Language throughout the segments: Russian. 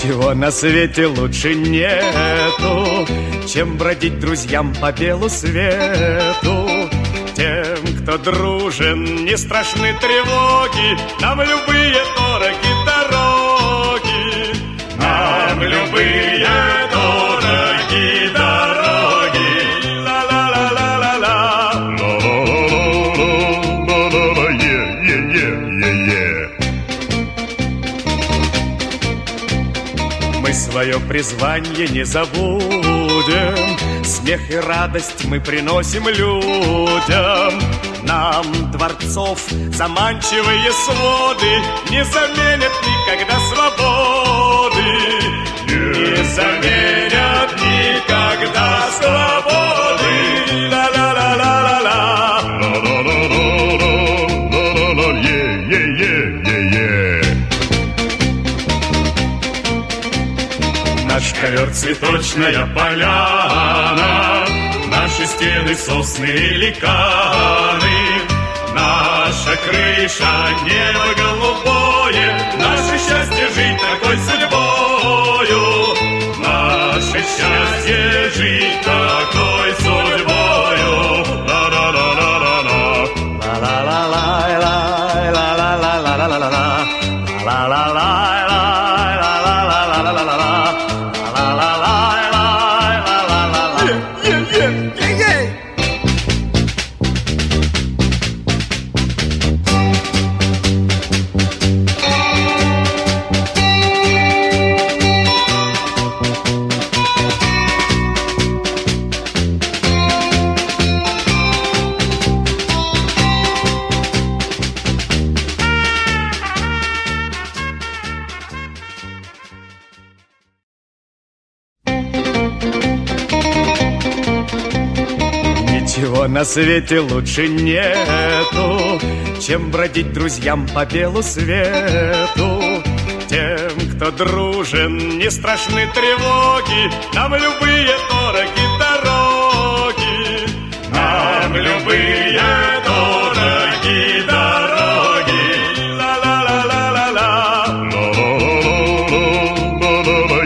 Ничего на свете лучше нету, чем бродить друзьям по белу свету. Тем, кто дружен, не страшны тревоги, нам любые дороги дороги. Нам любые дороги дороги. Ла-ла-ла-ла-ла-ла. Ла-ла-ла-ла-ла-ла-ла-ла. Е-е-е-е-е. Мы свое призвание не забудем, смех и радость мы приносим людям. Нам дворцов заманчивые своды не заменят никогда свободы. Не заменят никогда свободы. Ла-ла-ла-ла-ла-ла. Ла-ла-ла-ла-ла-ла-ла. Е-е-е-е-е. Наш ковер цветочная поляна, наши стены сосны и ликаны, наша крыша небо голубое, наше счастье жить такой судьбою, наше счастье жить такой судьбою. Ла-ла-ла-ла-ла-ла. Ничего на свете лучше нету, чем бродить друзьям по белу свету. Тем, кто дружен, не страшны тревоги, нам любые дороги дороги. Нам любые дороги дороги. Ла-ла-ла-ла-ла-ла. Ла-ла-ла-ла-ла-ла-ла.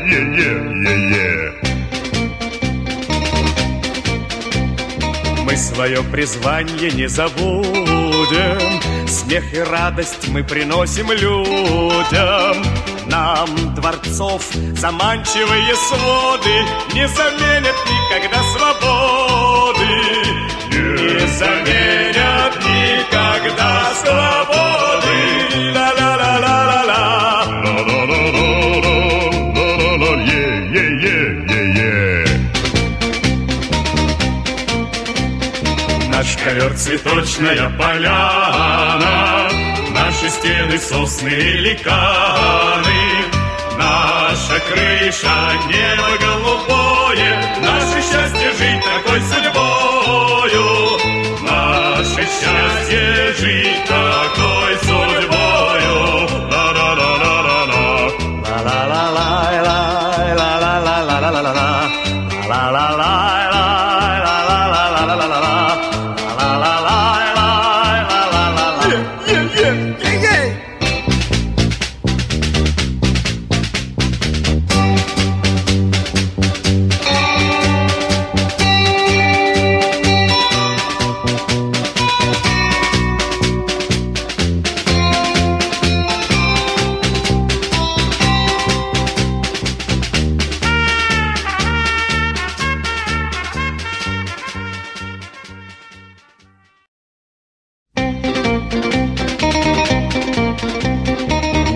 Е-е-е-е-е. Мы свое призвание не забудем, смех и радость мы приносим людям. Нам дворцов заманчивые своды не заменят никогда свободы. Не заменят никогда свободы. Ла-ла-ла-ла-ла-ла. Ла-ла-ла-ла-ла-ла-ла. Е-е-е-е-е. Наш ковер цветочная поляна, наши стены сосны и ликаны, наша крыша небо голубое, наше счастье жить такой судьбою, наше счастье жить такой судьбою. Ла-ла-ла-ла-ла-ла.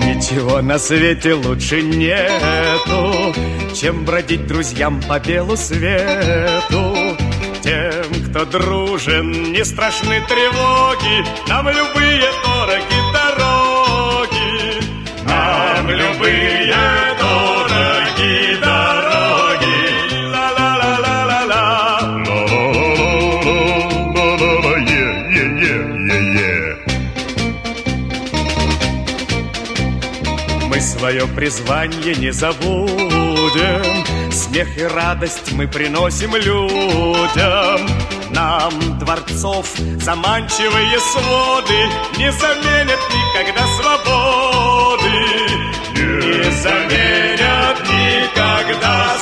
Ничего на свете лучше нету, чем бродить друзьям по белу свету. Тем, кто дружен, не страшны тревоги, нам любые дороги дороги. Нам любые дороги дороги. Ла-ла-ла-ла-ла-ла. Ла-ла-ла-ла-ла-ла-ла. Е-е-е-е-е. Мы свое призвание не забудем, смех и радость мы приносим людям. Нам дворцов заманчивые своды не заменят никогда свободы. Не заменят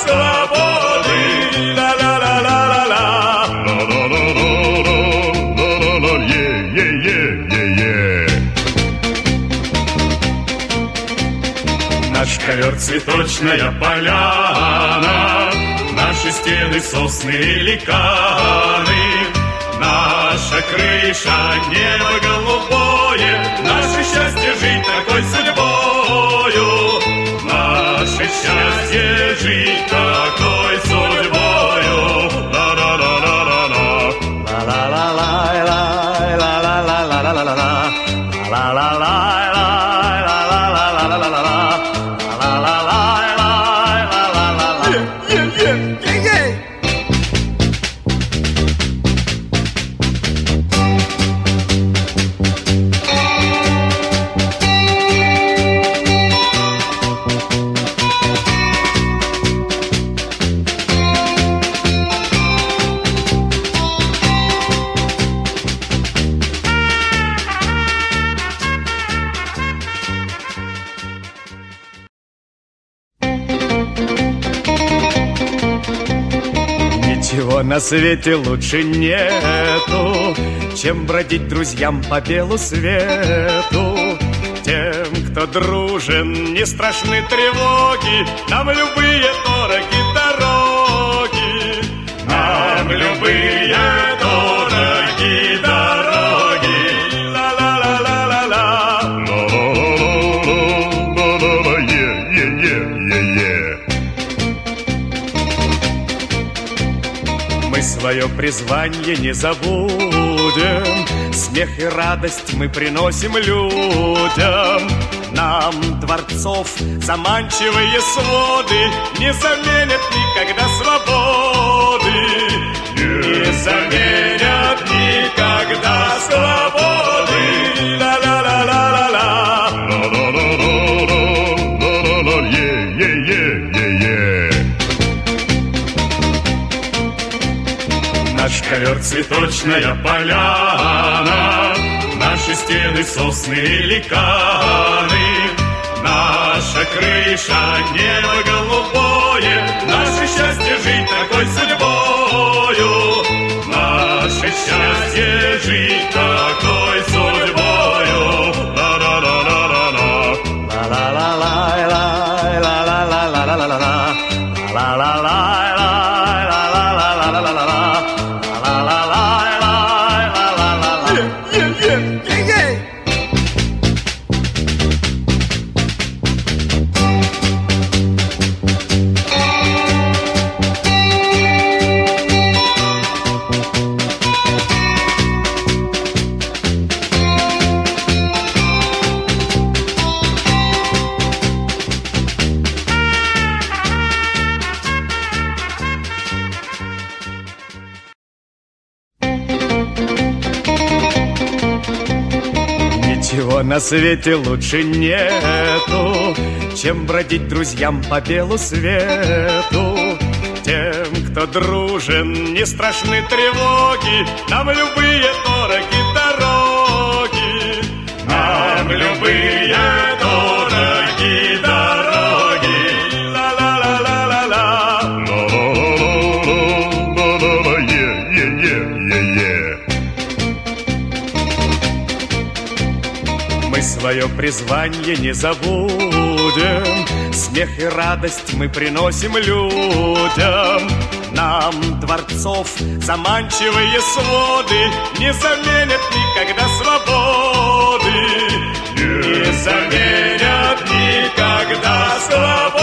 свободы. Ла-ла-ла-ла-ла-ла. Наш ковер цветочная поляна, наши стены сосны и ликаны, наша крыша небо голубое, наше счастье жить такой судьбою, наше счастье жить такой судьбою. Ла-ла-ла-ла-ла-ла, ла-ла-ла-ла-ла-ла-ла-ла-ла-ла-ла, ла-ла-ла-ла-ла-ла-ла-ла-ла-ла. Ничего на свете лучше нету, чем бродить друзьям по белу свету. Тем, кто дружен, не страшны тревоги, нам любые дороги дороги, нам любые дороги дороги. Ла-ла-ла-ла-ла-ла. Мы свое призвание не забудем, смех и радость мы приносим людям. Нам дворцов заманчивые своды не заменят никогда свободы, не заменят никогда свободы. Ла-ла-ла-ла-ла-ла. Наш ковер цветочная поляна, наши стены сосны и ликаны, наша крыша небо голубое, наше счастье жить такой судьбою, наше счастье жить такой судьбою. Ла-ла-ла-ла-ла-ла, ла-ла-ла-ла-ла-ла-ла-ла-ла-ла-ла, ла-ла-ла-ла-ла-ла-ла-ла-ла-ла. Ничего на свете лучше нету, чем бродить друзьям по белу свету. Тем, кто дружен, не страшны тревоги, нам любые дороги дороги, нам любые дороги дороги. Ла-ла-ла-ла-ла-ла. Мы свое призвание не забудем, смех и радость мы приносим людям. Нам дворцов заманчивые своды не заменят никогда свободы, не заменят никогда свободы.